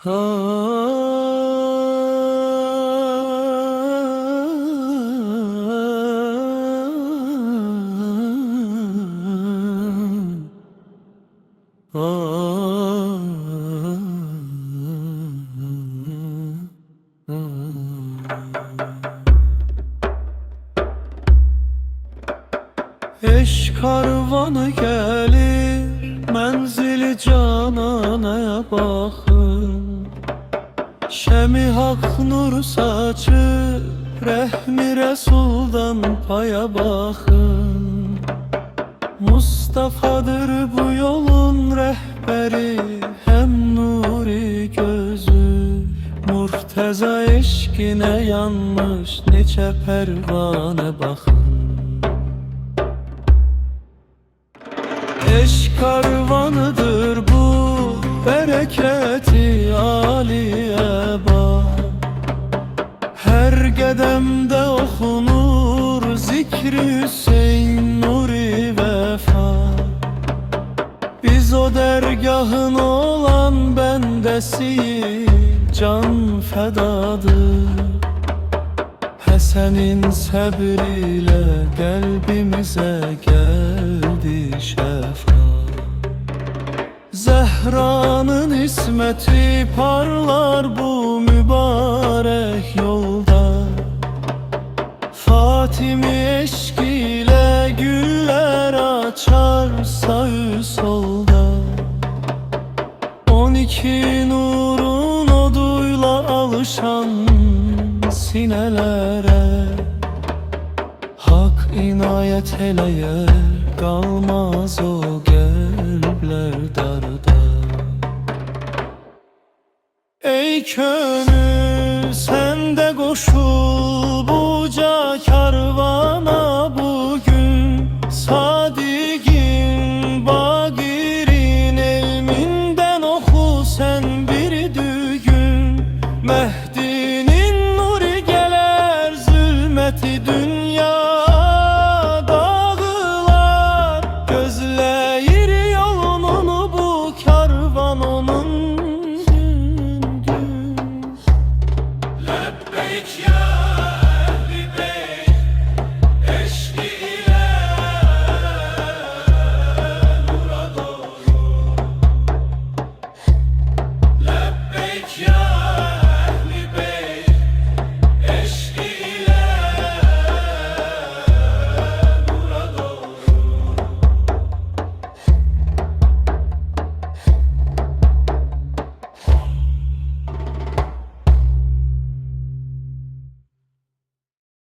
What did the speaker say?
Eş karvanı gelir, menzili cananaya bakın. Şemi hak nur saçır, rehmi Resul'dan paya bakın. Mustafa'dır bu yolun rehberi, hem nuri gözü. Murteza eşkine yanmış nice pervane bakın. Eş karvanıdır bu, bereketi aliye bak. Her gedemde okunur zikri Hüseyin nuri vefa. Biz o dergahın olan bendesi, can fedadır. Hasen'in sebriyle kalbimize geldi şefa. Zehra'nın ismeti parlar bu mübarek yolda. Fatimi eşkiyle güller açar sağ solda. 12 nurun oduyla alışan sinelere Hak inayet eleye, kalmaz o kalpler darda. Ey könül sen de koşul buca karvana bugün. Sadigin Bagir'in ilminden oku sen bir düğün. Mehdi'nin nuri geler zulmeti dünya dağılar. Gözleyir yolunu bu karvan onun gün gün. Lebbeyk ya ehli beyt, eşki ile nura doğru. Lebbeyk ya